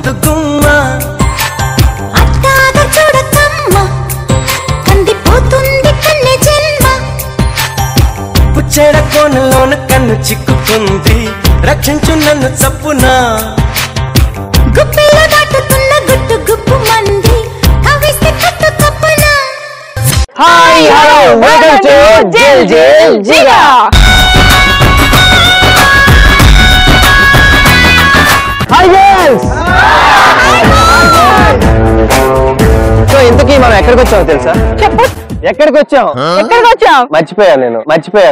ముద్దు గుమ్మ అట్టాగ చూడకమ్మ కందిపోతుంది కన్నె జన్మ పుచ్చేడ కోనలోన కన్ను చిక్కుకుంది రక్షించు నన్ను చప్పున గుప్పిలో దాటుతున్న గుట్టు గుప్పు మంది కవిస్తే కట్టు కప్పున హాయ్ హలో వెల్కమ్ టు జిల్ జిల్ జిగా హాయ్ గర్ల్స్ సో ఇంతకీ మనం ఎక్కడికి వచ్చామో తెలుసా? చెప్పు. ఎక్కడికి వచ్చాం? మర్చిపోయాను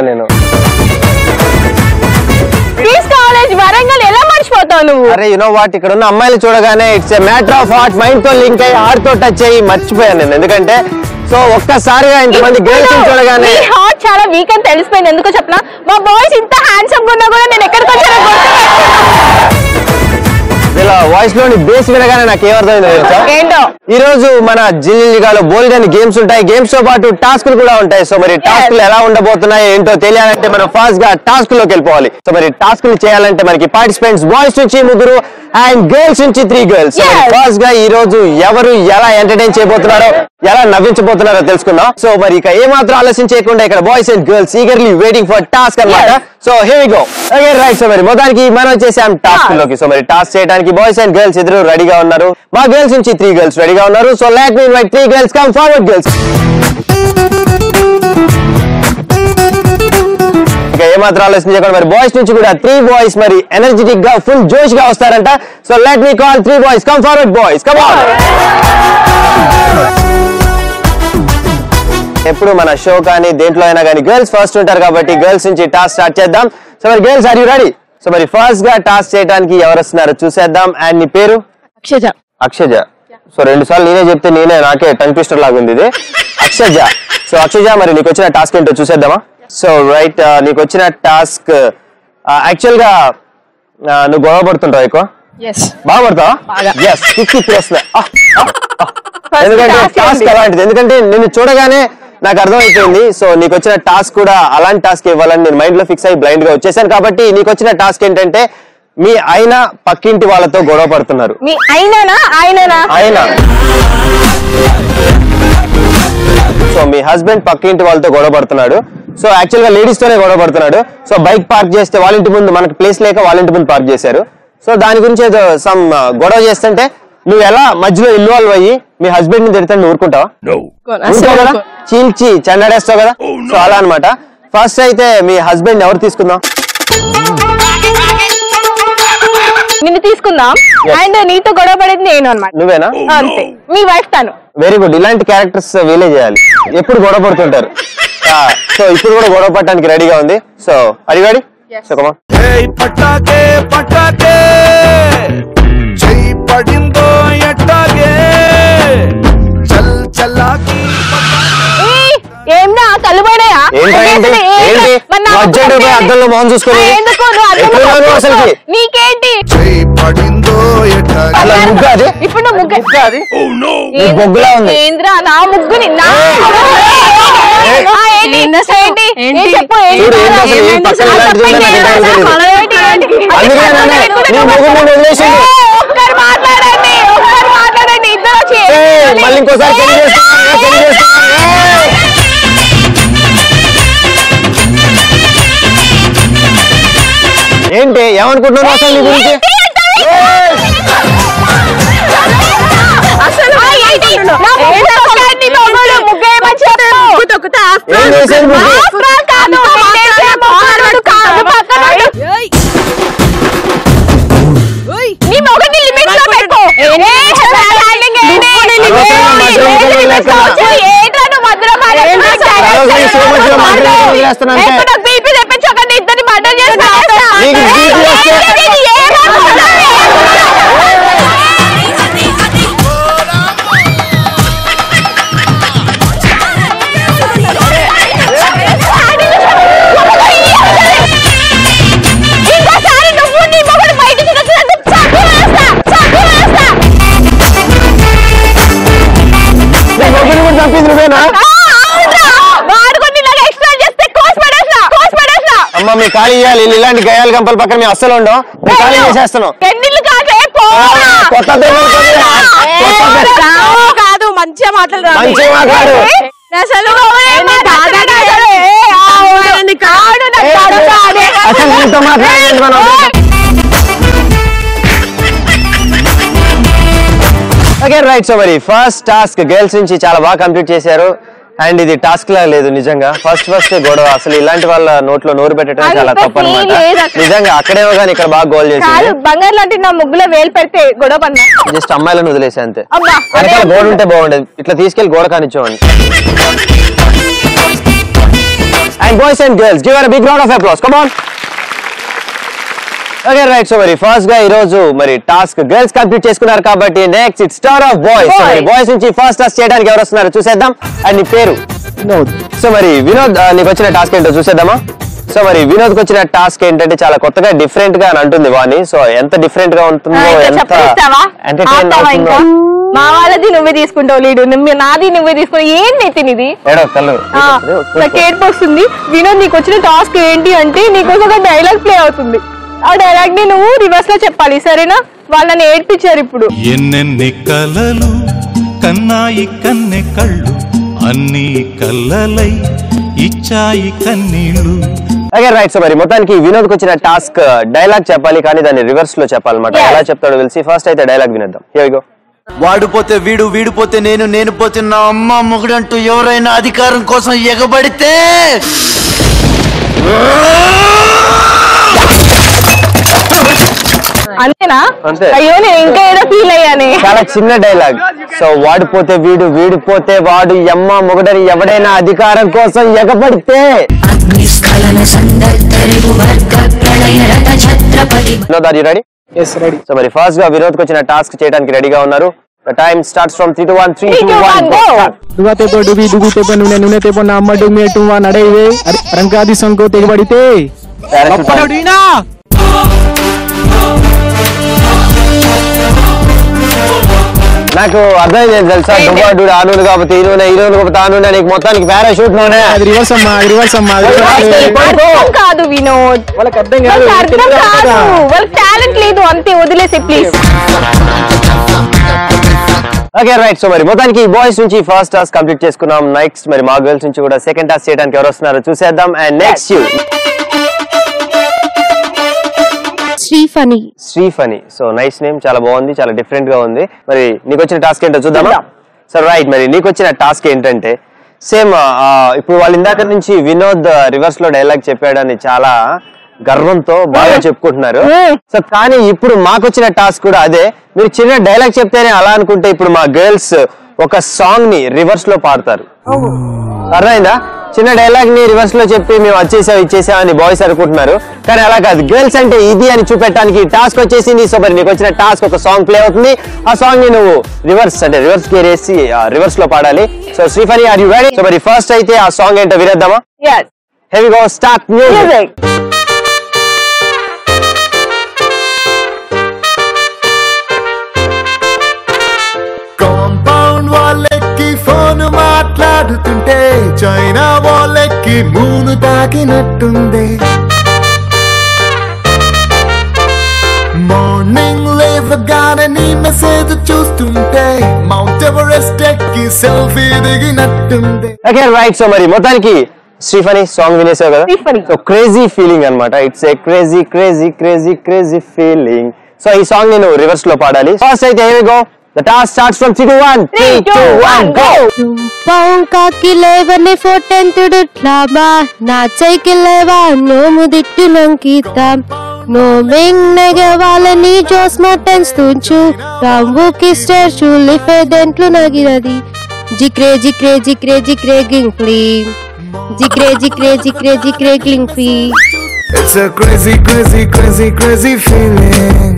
నేను పీస్ కాలేజ్ వరంగల్ ఎలా మర్చిపోతావు నువ్వు? అరే యు నో వాట్, ఇక్కడ ఉన్న అమ్మాయిలు చూడగానే it's a matter of heart, mind తో లింక్ అయ్యి హార్ట్ తో టచ్ అయ్యి మర్చిపోయాను నేను. ఎందుకంటే సో ఒక్కసారిగా ఇంతమంది గర్ల్స్ చూడగానే హార్ట్ చాలా వీక్ అని తెలిసిపోయింది. ఎందుకో చెప్పనా, మా బాయ్స్ ఇంత హ్యాండ్సమ్ ఉన్నా కూడా నేను ఎక్కడికి వచ్చానో ఇలా వాయిస్ లోని బేస్ వినగానే నాకు ఏమర్థమైందో తెలుసా? ఏంటో ఈ రోజు మన జిల్లిగాలో బోల్డ్ అని గేమ్స్ ఉంటాయి. గేమ్స్ తో పాటు టాస్క్లు కూడా ఉంటాయి. సో మరి టాస్క్లు ఎలా ఉండబోతున్నాయి ఏంటో తెలియాలంటే మనం ఫాస్ట్ గా టాస్క్ లోకి వెళ్ళిపోవాలి. సో మరి టాస్క్లు చేయాలంటే మనకి పార్టిసిపెంట్స్ బాయ్స్ నుంచి 3 అండ్ గర్ల్స్ నుంచి 3 గర్ల్స్. ఫాస్ట్ గా ఈ రోజు ఎవరు ఎలా ఎంటర్టైన్ చేయబోతున్నారో, ఎలా నవ్వించబోతున్నారో తెలుసుకుందాం. సో మరి ఇక ఏమాత్రం ఆలస్యం చేయకుండా ఇక్కడ boys and girls eagerly waiting for task అన్నమాట. So here we go again right. So మరి మొత్తానికి మనం వచ్చేసాం టాస్క్ లోకి. సో మరి టాస్క్ చేయడానికి బాయ్స్ అండ్ గర్ల్స్ ఇద్దరు రెడీగా ఉన్నారు. మా గర్ల్స్ నుంచి 3 గర్ల్స్ రెడీగా ఉన్నారు. So let me invite 3 girls, come forward girls. ఇక ఏమాత్రం ఆలోచన చేయకుండా మరి బాయ్స్ నుంచి కూడా 3 బాయ్స్ మరి ఎనర్జెటిక్ గా ఫుల్ జోష్ గా వస్తారంట. So let me call 3 boys, come forward boys, come on. ఎప్పుడు మన షో కానీ దేంట్లో అయినా కానీ గర్ల్స్ ఫస్ట్ ఉంటారు కాబట్టి గర్ల్స్ నుంచి టాస్క్ స్టార్ట్ చేద్దాం. సో మరి girls are you ready? So మరి ఫస్ట్ గా టాస్క్ చేయడానికి ఎవరు వస్తున్నారో చూసేద్దాం. అండ్ నీ పేరు? అక్షజ. సో 2 సార్లు నేనే చెప్తే నాకే టంగ్ ట్విస్టర్ లాగా ఉంది ఇది. అక్షజ. సో అక్షజ, మరి నీకు వచ్చిన టాస్క్ ఏంటో చూసేద్దామా? సో రైట్, నీకు వచ్చిన టాస్క్ యాక్చువల్ గా నువ్వు గొడవ పడుతుంటావు ఎక్కువ? బాగా పడతావా? ఎందుకంటే టాస్క్ అలాంటిది. ఎందుకంటే నిన్ను చూడగానే నాకు అర్థమైపోయింది. సో నీకు వచ్చిన టాస్క్ కూడా అలాంటి టాస్క్ ఇవ్వాలని నేను మైండ్ లో ఫిక్స్ అయ్యి బ్లైండ్ గా వచ్చేసాను. కాబట్టి నీకు వచ్చిన టాస్క్ ఏంటంటే మీ ఆయన పక్కింటి వాళ్ళతో గొడవ పడుతున్నారు. ఆయన సో మీ హస్బెండ్ పక్కింటి వాళ్ళతో గొడవ పడుతున్నాడు. సో యాక్చువల్ గా లేడీస్ తోనే గొడవ పడుతున్నాడు. సో బైక్ పార్క్ చేస్తే వాళ్ళ ఇంటి ముందు, మనకి ప్లేస్ లేక వాళ్ళ ఇంటి ముందు పార్క్ చేశారు. సో దాని గురించి ఏదో సమ్ గొడవ చేస్తుంటే నువ్వు ఎలా మధ్యలో ఇన్వాల్వ్ అయ్యి మీ హస్బెండ్ ని తిడితే నువ్వు ఊరుకుంటావా? కదా, చీల్చి చెండాడేస్తావు కదా. సో అలా అనమాట. ఫస్ట్ అయితే మీ హస్బెండ్ ఎవరు తీసుకుందాం? నిన్ను తీసుకుందాం. అండ్ నీతో గొడవ పడేది నేను అన్నమాట. నువ్వేనా? అంతే. మీ వైఫ్ తను. Very good. ఇలాంటి క్యారెక్టర్స్ వీలే చేయాలి. ఎప్పుడు గొడవ పడుతుంటారు. సో ఇప్పుడు కూడా గొడవ పడటానికి రెడీగా ఉంది. సో అది రెడీ? So come on. పటాకే పటాకే చెయ్యి పడిందో ఎట్టాగే చల్ చల్లాకి ఏందా కళ్ళు పోయినాయా? అద్దంలో మొహం చూసుకొని నీకేంటి ఇప్పుడు బొగ్గులా ఉంది. ఏంద్రా నా ముగ్గుని చెప్పు. ఒక్కరు మాట్లాడండి, ఇద్దరు వచ్చి మళ్ళీ ఇంకోసారి ఏంటి ఏమనుకుంటున్నావు అసలు నీ గురించి? తెప్పించకండి, ఇద్దరిని మర్డర్ చేస్తా. అమ్మ మీ ఖాళీ చేయాలి. ఇలాంటి గయాల గంపల పక్కన మేము అస్సలు ఉండవు. ఖాళీ చేసేస్తున్నాం. కాదు మంచిగా మాట్లాడు అసలు ఓకే రైట్. సో మరి ఫస్ట్ టాస్క్ గర్ల్స్ నుంచి చాలా బాగా కంప్లీట్ చేశారు. అండ్ ఇది టాస్క్ లా లేదు నిజంగా. ఫస్ట్ గొడవ. అసలు ఇలాంటి వాళ్ళ నోట్లో నోరు పెట్టడం చాలా తప్పు అనమాట. నిజంగా అక్కడేమో కానీ ఇక్కడ బాగా గోల్ చేసి బంగారు లాంటి నా ముగ్గులో వేలు పెడితే గొడవ పన్నా. జస్ట్ అమ్మాయిలను వదిలేసి అంతే. వెనకాల గోడ ఉంటే బాగుండేది. ఇట్లా తీసుకెళ్లి గోడ కానిచ్చేవాడిని. And boys and girls give a big round of applause. Come on. Okay right. So మరి ఫస్ట్ గా ఈ రోజు మరి టాస్క్ గర్ల్స్ కంప్లీట్ చేసుకున్నారు కాబట్టి next it's star of boys. Boys నుంచి ఫస్ట్ టాస్క్ చేయడానికి ఎవరు వస్తున్నారు చూసేద్దాం. అండ్ నీ పేరు? వినోద్. సో మరి వినోద్ నీకు వచ్చిన టాస్క్ ఏంటో చూసేద్దామా. సో మరి వినోద్ కి వచ్చిన టాస్క్ ఏంటంటే చాలా కొత్తగా డిఫరెంట్ గా అని అంటుంది వాణి. సో ఎంత డిఫరెంట్ గా ఉంటుందో ఎంత ఎంటర్టైన్ అవుతుందో. మా వాళ్ళది నువ్వే తీసుకుంటావు లీడు, నాది నువ్వే తీసుకుంటావు. ఏంటి ఇది ఏడుపు వస్తుంది. వినోద్ నీకు వచ్చిన టాస్క్ ఏంటి అంటే నీకోసం ఒక డైలాగ్ ప్లే అవుతుంది. ఆ డైలాగ్ ని నువ్వు రివర్స్ లో చెప్పాలి, సరేనా? వాళ్ళని ఏడ్పించారు ఇప్పుడు. ఎన్నెన్ని కలలు కన్నాయి కన్నె కళ్ళు అన్ని కళ్ళలై ఇచ్చాయి కన్నీళ్ళు. Okay right. సో మరి మొత్తానికి వినోద్ కి వచ్చిన టాస్క్ డైలాగ్ చెప్పాలి, కానీ దాన్ని రివర్స్ లో చెప్పాలన్నమాట. ఎలా చెప్తాడో తెలిసి ఫస్ట్ అయితే డైలాగ్ వినేద్దాం. Here we go. వాడు పోతే వీడు, వీడు పోతే నేను, నేను పోతే నా అమ్మ మొగుడంటూ ఎవరైనా అధికారం కోసం ఎగబడితే అంతేనా? అయ్యో నేను ఇంకా ఏదో ఫీల్ అయ్యానే. చాలా చిన్న డైలాగ్. సో వాడు పోతే వీడు, వీడు పోతే వాడు, అమ్మ మొగుడని ఎవడైనా అధికారం కోసం ఎగబడితే. Vinod are you ready? yes ready. So మరి ఫస్ట్ గా వినోద్ కి వచ్చిన టాస్క్ చేయడానికి రెడీగా ఉన్నారు. The time starts from 3 to 1. 3 2 1 go. దుగా తెపో డుబి డుగు తెపో నూనె నూనె తెపో నా అమ్మ డుమే టువా నడైవే రంకాది సంకో తెగబడితే అప్పడీనా. నాకు అర్థమైంది తెలుసా, దుబాడు ఆ నూనె కాకపోతే ఈ నూనె, ఈ నూనె కాకపోతే ఆ నూనె, నీకు మొత్తానికి పారాషూట్ నూనె. అది రివర్స్ అమ్మా, రివర్స్ అమ్మా. కాదు వినోద్, వాళ్ళకి అర్థం కాదు, వాళ్ళకి టాలెంట్ లేదు అంతే, వదిలేసే ప్లీజ్. Okay right. సో మరి మొత్తానికి బాయ్స్ నుంచి ఫస్ట్ టాస్క్ కంప్లీట్ చేసుకున్నాం. నెక్స్ట్ మరి మా గర్ల్స్ నుంచి కూడా సెకండ్ టాస్క్ చేయడానికి ఎవరు వస్తున్నారో చూసేద్దాం. And next you Sriphani. Sriphani. So nice name, చాలా బాగుంది, చాలా డిఫరెంట్ గా ఉంది. మరి నీకు వచ్చిన టాస్క్ ఏంటో చూద్దామా? సో రైట్, మరి నీకు వచ్చిన టాస్క్ ఏంటంటే సేమ్ ఇప్పుడు వాళ్ళు ఇందాక నుంచి వినోద్ రివర్స్ లో డైలాగ్ చెప్పాడని చాలా గర్వంతో బాగా చెప్పుకుంటున్నారు. సో కానీ ఇప్పుడు మాకు వచ్చిన టాస్క్ కూడా అదే. మీరు చిన్న డైలాగ్ చెప్తేనే అలా అనుకుంటే ఇప్పుడు మా గర్ల్స్ ఒక సాంగ్ ని రివర్స్ లో పాడతారు. అర్థమైందా? చిన్న డైలాగ్ ని రివర్స్ లో చెప్పి మేము వచ్చేసాం ఇచ్చేసాం అని బాయ్స్ అనుకుంటున్నారు, కానీ అలా కాదు. గర్ల్స్ అంటే ఇది అని చూపెట్టడానికి టాస్క్ వచ్చేసింది. సో మరి నీకు వచ్చిన టాస్క్ ఒక సాంగ్ ప్లే అవుతుంది. ఆ సాంగ్ ని నువ్వు రివర్స్ అంటే రివర్స్ గేర్ వేసి రివర్స్ లో పాడాలి. So Sriphani are you ready? So మరి ఫస్ట్ అయితే ఆ సాంగ్ ఏంటో వినేద్దామా? yes here we go, start music. Compound వాళ్ళకి ఫోన్ మాట్లాడుతుంటే చైనా వాళ్ళకి మూను తాకినట్టుంది. మార్నింగ్ లేవగానే నీ మెసేజ్ చూస్తుంటే మౌంట్ ఎవరెస్ట్ ఎక్కి సెల్ఫీ దిగినట్టుంది. Okay right. సో మరి మొత్తానికి శ్రీఫణి సాంగ్ వినేసావు కదా? సో క్రేజీ ఫీలింగ్ అన్నమాట. It's a crazy crazy crazy crazy feeling. So ఈ సాంగ్ నేను రివర్స్ లో పాడాలి. ఫస్ట్ అయితే here we go. The task starts from 3 to 1. 3 2 1 go. పాంకాకి లేవని ఫోటెంతుడు ట్లాబా నా చైకి లేవా నోము దిట్టు లంకిత నోమింగ్ నెగవాలని జోస్మా టెన్స్ తుంచు రాంబుకి స్టేర్ చూలి ఫెదెంట్లు నగిరది జిక్రే జిక్రే జిక్రే జిక్రే గింగ్ ఫ్లీ జిక్రే జిక్రే జిక్రే జిక్రే గింగ్ ఫ్లీ. It's a crazy crazy crazy crazy feeling.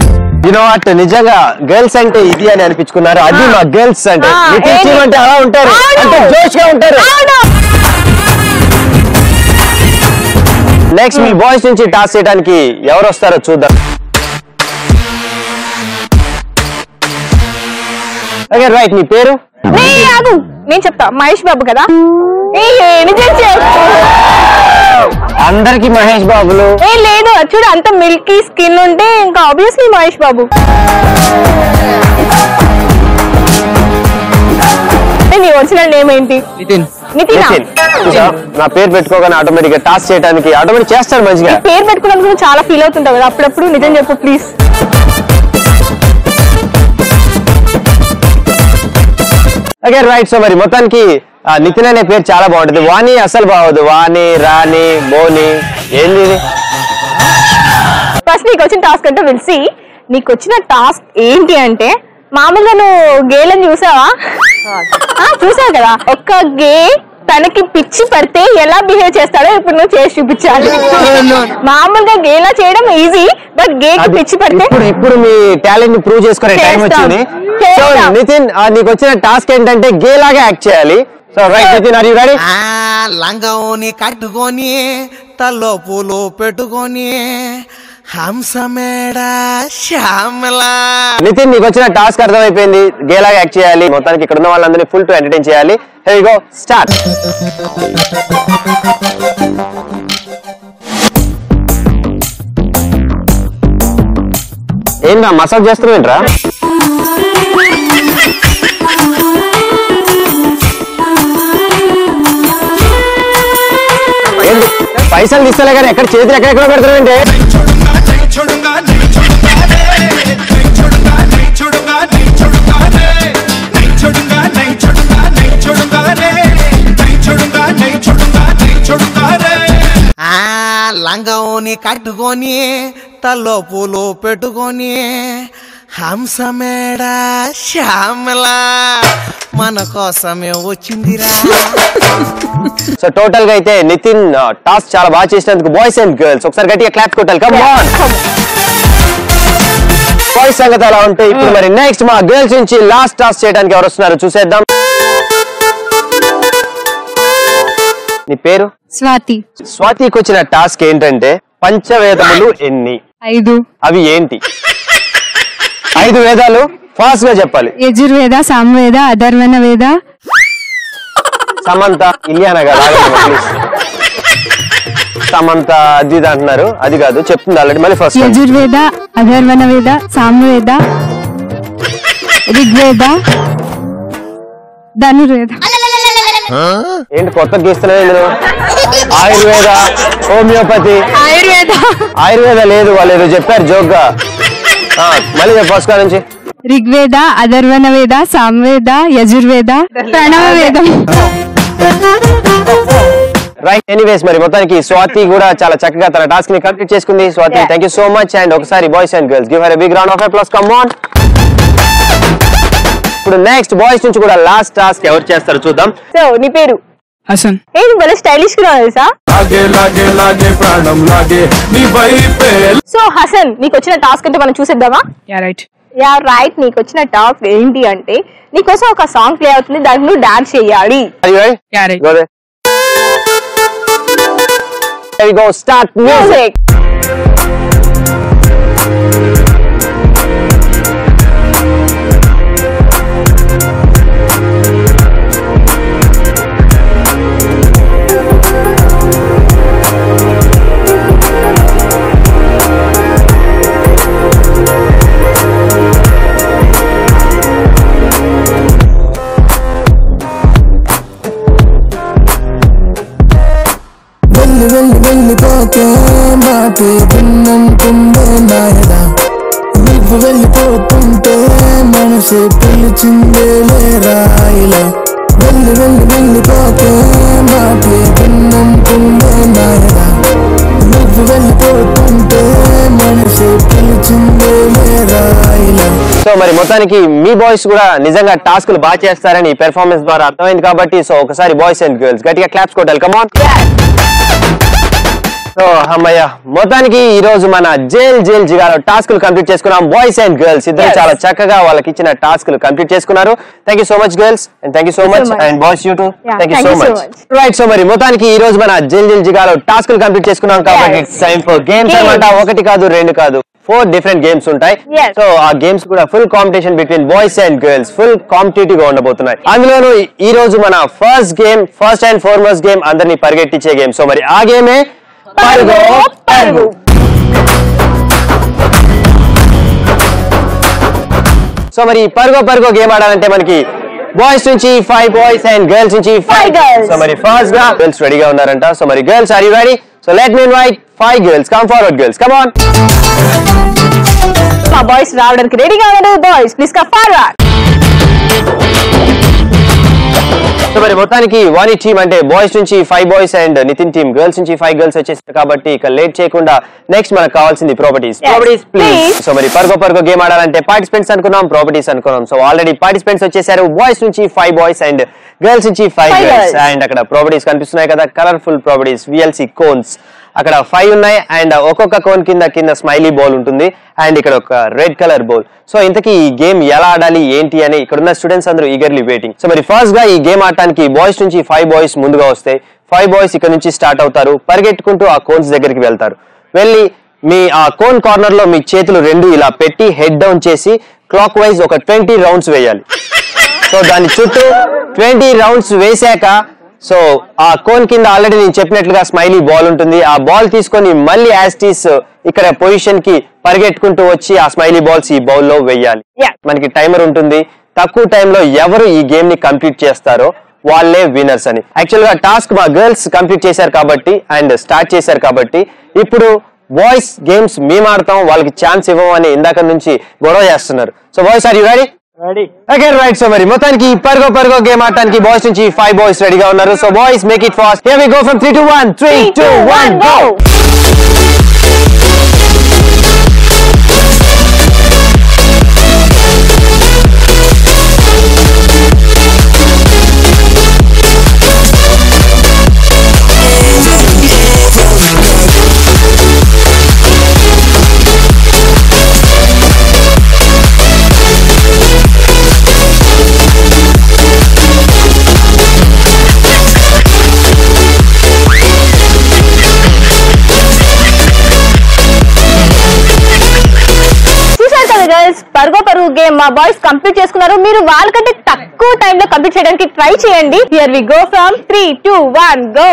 You know what, నిజంగా గర్ల్స్ అంటే ఇది అని అనిపించుకున్నారు. అది మా గర్ల్స్ అంటే అంటే అలా ఉంటారు, అంటే జోష్ గా ఉంటారు. నెక్స్ట్ మీ బాయ్స్ నుంచి టాస్క్ చేయడానికి ఎవరు వస్తారో చూద్దాం. ఓకే రైట్, మీ పేరు? నేను చెప్తా, మహేష్ బాబు కదా. అందరికి మహేష్ బాబులు లేదు చూడు, అంత మిల్కీ స్కిన్ ఉంటే ఇంకా ఆబ్వియస్లీ మహేష్ బాబు. నీ ఒరిజినల్ నేమ్ ఏంటి? నితిన్. నితినా? నా పేరు పెట్టుకోగానే ఆటోమేటిక్ గా టాస్క్ చేయడానికి ఆటోమేటిక్ చేస్తాడు మంచిగా. పేరు పెట్టుకున్నప్పుడు నువ్వు చాలా ఫీల్ అవుతుంటావు కదా, అప్పుడప్పుడు నిజం చెప్పు ప్లీజ్. Okay right. సో మరి మొత్తానికి నితిన్ అనే పేరు చాలా బాగుంటుంది. వాణి అసలు బాగోదు. వాణి, రాణి, బోని ఏంది ఇది? ఫస్ట్ నీకు వచ్చిన టాస్క్ అంటే తెలిసి నీకు వచ్చిన టాస్క్ ఏంటి అంటే, మామూలుగా నువ్వు గేలను చూసావా? చూసావు కదా. ఒక్క గే తనకి పిచ్చి పడితే ఎలా బిహేవ్ చేస్తాడో ఇప్పుడు నువ్వు చేసి చూపించాలి. మామూలుగా గేలా చేయడం ఈజీ, బట్ గేకి పిచ్చి పడితే ఇప్పుడు మీ టాలెంట్ ని ప్రూవ్ చేసుకునే టైం వచ్చింది. సో నితిన్ నీకు వచ్చిన టాస్క్ ఏంటంటే గే లాగా యాక్ట్ చేయాలి. So right Nitin, are you ready? లంగోని కట్టుకొని తల్లో పూలు పెట్టుకొని హంసమేడా శ్యామలా. నితిన్ నీకు వచ్చిన టాస్క్ అర్థమైపోయింది. గే లాగా యాక్ట్ చేయాలి. మొత్తానికి ఇక్కడ ఉన్న వాళ్ళందరినీ ఫుల్ టు ఎంటర్టైన్ చేయాలి. Here we go, start. ఏంట్రా మసాజ్ చేస్తున్నావేంట్రా? పైసలు తీస్తలే కానీ ఎక్కడ చేతులు ఎక్కడెక్కడ పెడతావేంటి? లంగోని కట్టుకొని తల్లో పూలు పెట్టుకొని హంసమేడా శ్యామలా మన కోసమే వచ్చిందిరా. సో టోటల్ గా అయితే నితిన్ టాస్క్ చాలా బాగా చేసినందుకు బాయ్స్ అండ్ గర్ల్స్ ఒకసారి గట్టిగా క్లాప్స్ కొట్టాలి. Come on. బాయ్స్ సంగతి అలా ఉంటే ఇప్పుడు మరి నెక్స్ట్ మా గర్ల్స్ నుంచి లాస్ట్ టాస్క్ చేయడానికి ఎవరు వస్తున్నారు చూసేద్దాం. నీ పేరు? స్వాతి. స్వాతికి వచ్చిన టాస్క్ ఏంటంటే పంచవేదములు ఎన్ని? 5. అవి ఏంటి? 5 వేదాలు ఫాస్ట్ గా చెప్పాలి. యజుర్వేద, సామవేద, అధర్వణ వేద. సమంత ఇలియానా కదా, సమంత అది అంటున్నారు. అది కాదు, చెప్తుంది ఆల్రెడీ. మళ్ళీ ఫస్ట్. యజుర్వేద, అధర్వణ వేద, సామవేద, ఋగ్వేద, ధనుర్వేద. ఏంటి కొత్త గీస్తున్నావు? ఆయుర్వేద, హోమియోపతి. ఆయుర్వేద లేదు, వాళ్ళు ఏదో చెప్పారు జోక్ గా. మళ్ళీ ఫస్ట్ కా నుంచి. ఋగ్వేద, అధర్వణ వేద, సామవేద, యజుర్వేద, ప్రణవ వేదం. రైట్. ఎనీవేస్ మరి మొత్తానికి స్వాతి కూడా చాలా చక్కగా తన టాస్క్ ని కంప్లీట్ చేసుకుంది. Swathi thank you so much. And ఒకసారి boys and girls give her a big round of applause. Come on. ఇప్పుడు నెక్స్ట్ బాయ్స్ నుంచి కూడా లాస్ట్ టాస్క్ ఎవరు చేస్తారో చూద్దాం. సో నీ పేరు? హసన్. ఏంటి భలే స్టైలిష్ గా తెలుసా? సో హసన్, నీకు వచ్చిన టాస్క్ అంటే మనం చూసేద్దామా? Yeah right. నీకు వచ్చిన టాస్క్ ఏంటి అంటే, నీకోసం ఒక సాంగ్ ప్లే అవుతుంది, దానికి నువ్వు డాన్స్ చేయాలి. Start music. వెళ్ళిపోతే మాటే భిన్నంటుండే నాయనా, నువ్వు వెళ్ళిపోతుంటే మనసు పిలిచిందే లేరా ఇలా. వెళ్ళిపోతే మాటే భిన్నంటుండే నాయనా, నువ్వు వెళ్ళిపోతుంటే మనసు పిలిచిందే లేరా ఇలా. సో మరి మొత్తానికి మీ బాయ్స్ కూడా నిజంగా టాస్క్లు బాగా చేస్తారని పెర్ఫార్మెన్స్ ద్వారా అర్థమైంది కాబట్టి సో ఒకసారి బాయ్స్ అండ్ గర్ల్స్ గట్టిగా క్లాప్స్ కొట్టాలి. Come on. సో అమ్మయ్య, మొత్తానికి ఈ రోజు మన జైల్ జిగాలో టాస్క్లు కంప్లీట్ చేసుకున్నాం. బాయ్స్ అండ్ గర్ల్స్ ఇద్దరు చాలా చక్కగా వాళ్ళకి ఇచ్చిన టాస్క్లు కంప్లీట్ చేసుకున్నారు. Thank you so much girls and thank you so much and boys you two. Thank you so much. Right. So మరి మొత్తానికి ఈ రోజు మన జైల్ జిగాలో టాస్క్లు కంప్లీట్ చేసుకున్నాం కాబట్టి ఇట్స్ టైం ఫర్ గేమ్స్ అన్నమాట. 1 కాదు 2 కాదు 4 డిఫరెంట్ గేమ్స్ ఉంటాయి. సో ఆ గేమ్స్ కూడా full competition between boys and girls, full competitive గా ఉండబోతున్నాయి. అందులోనూ ఈ రోజు మన ఫస్ట్ అండ్ ఫార్మోస్ట్ గేమ్ అందరినీ పరిగెట్టించే గేమ్. సో మరి ఆ గేమే పరుగో పరుగు. సో మరి పరుగో గేమ్ ఆడాలంటే మనకి బాయ్స్ నుంచి 5 బాయ్స్ అండ్ గర్ల్స్ నుంచి 5 గర్ల్స్. సో మరి ఫస్ట్ గా గర్ల్స్ రెడీగా ఉన్నారంట. సో మరి girls are you ready? So let me invite 5 girls. Come forward girls, come on. మా బాయ్స్ రావడానికి రెడీగా ఉన్నారు. Boys please come forward. So మరి మొత్తానికి వాణి టీమ్ అంటే బాయ్స్ నుంచి 5 boys and Nitin team girls నుంచి 5 గర్ల్స్ వచ్చేసారు కాబట్టి ఇక లేట్ చేయకుండా నెక్స్ట్ మనకు కావాల్సింది ప్రాపర్టీస్ ప్లీజ్. సో మరి పరుగో గేమ్ ఆడాలంటే పార్టిసిపెంట్స్ అనుకున్నాం, ప్రాపర్టీస్ అనుకున్నాం. సో ఆల్రెడీ పార్టిసిపెంట్స్ వచ్చేసారు బాయ్స్ నుంచి 5 బాయ్స్ అండ్ గర్ల్స్ నుంచి 5 గర్ల్స్. అండ్ అక్కడ ప్రాపర్టీస్ కనిపిస్తున్నాయి కదా, కలర్ఫుల్ ప్రాపర్టీస్ VLC కోన్స్. అక్కడ 5 ఉన్నాయి అండ్ ఒక్కొక్క కోన్ కింద స్మైలీ బౌల్ ఉంటుంది అండ్ ఇక్కడ ఒక రెడ్ కలర్ బౌల్. సో ఇంతకీ ఈ గేమ్ ఎలా ఆడాలి ఏంటి అని ఇక్కడ ఉన్న స్టూడెంట్స్ అందరూ ఈగర్లీ వెయిటింగ్. సో మరి ఫస్ట్ గా ఈ గేమ్ ఆడటానికి బాయ్స్ నుంచి 5 బాయ్స్ ముందుగా వస్తాయి. 5 బాయ్స్ ఇక్కడ నుంచి స్టార్ట్ అవుతారు, పరిగెట్టుకుంటూ ఆ కోన్స్ దగ్గరికి వెళ్తారు. వెళ్ళి మీ ఆ కోన్ కార్నర్ లో మీ చేతులు 2 ఇలా పెట్టి హెడ్ డౌన్ చేసి క్లాక్ వైజ్ ఒక 20 రౌండ్స్ వేయాలి. సో దాని చుట్టూ 20 రౌండ్స్ వేసాక సో ఆ కోన్ కింద ఆల్రెడీ నేను చెప్పినట్లుగా స్మైలీ బాల్ ఉంటుంది. ఆ బాల్ తీసుకొని మళ్ళీ యాస్టీస్ ఇక్కడ పొజిషన్ కి పరిగెట్టుకుంటూ వచ్చి ఆ స్మైలీ బాల్స్ ఈ బౌల్ లో వేయాలి. మనకి టైమర్ ఉంటుంది. తక్కువ టైంలో ఎవరు ఈ గేమ్ ని కంప్లీట్ చేస్తారో వాళ్ళే విన్నర్స్ అని. యాక్చువల్ గా టాస్క్ మా గర్ల్స్ కంప్లీట్ చేశారు కాబట్టి అండ్ స్టార్ట్ చేశారు కాబట్టి ఇప్పుడు బాయ్స్ గేమ్స్ మేము ఆడతాం, వాళ్ళకి ఛాన్స్ ఇవ్వమని ఇందాక నుంచి గొడవ చేస్తున్నారు. So boys are you ready? Okay right. So మరి మొత్తానికి పరుగో గేమ్ ఆడటానికి బాయ్స్ నుంచి 5 బాయ్స్ రెడీగా ఉన్నారు. So boys make it fast. Here we go from 3 to 1. 3 2 1 go. పరుగు గేమ్ మా బాయ్స్ కంప్లీట్ చేసుకున్నారు. మీరు వాళ్ళకంటే తక్కువ టైంలో కంప్లీట్ చేయడానికి ట్రై చేయండి. Here we go from 3 2 1 go.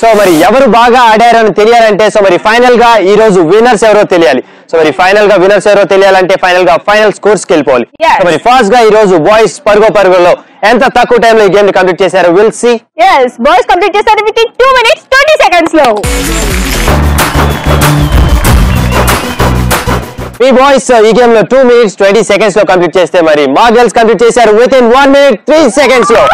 So మరి ఎవరు బాగా ఆడారని తెలియాలంటే సో మరి ఫైనల్ గా ఈ రోజు విన్నర్స్ ఎవరో తెలియాలి. సో మరి ఫైనల్ గా విన్నర్స్ ఎవరో తెలియాలంటే ఫైనల్ గా ఫైనల్ స్కోర్స్ కి వెళ్ళిపోవాలి. సో మరి ఫస్ట్ గా ఈ రోజు బాయ్స్ పరుగులో ఎంత తక్కువ టైం లో ఈ గేమ్ ని కంప్లీట్ చేశారు will see. yes boys complete చేశారు విత్ 2 minutes 20 seconds లో. మీ బాయ్స్ ఈ గేమ్ లో 2 minutes 20 seconds లో కంప్లీట్ చేస్తే మరి మా గర్ల్స్ కంప్లీట్ చేశారు విత్ ఇన్ 1 minute 3 seconds లో.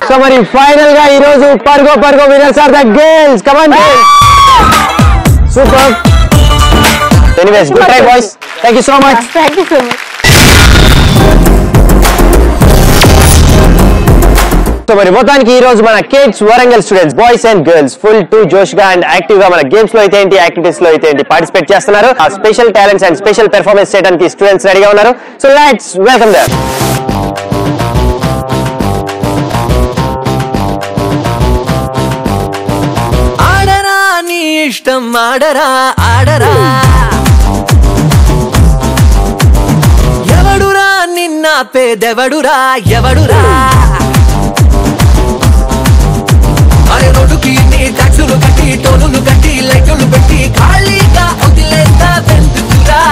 సో మరి ఫైనల్ గా ఈ రోజు పరుగో winners are the girls. Come on girls, super. Anyways good try boys, thank you so much. Thank you so much. So మరి మొత్తానికి ఈ రోజు మన kids Warangal students boys and girls full to జోష్ గా అండ్ యాక్టివ్ గా మన గేమ్స్ లో అయితే ఏంటి యాక్టివిటీస్ లో అయితే ఏంటి పార్టిసిపేట్ చేస్తున్నారు. ఆ special talents and special performance చేయడానికి స్టూడెంట్స్ రెడీగా ఉన్నారు. So let's welcome them. ఇష్టం ఆడరా ఆడరా, ఎవడురా నిన్న పేదెవడురా ఎవడురా, అరే రోడ్డుకి నీ ట్యాక్సులు కట్టి టోలులు కట్టి లైట్లు పెట్టి ఖాళీగా వదిలేస్తా వెందుకురా,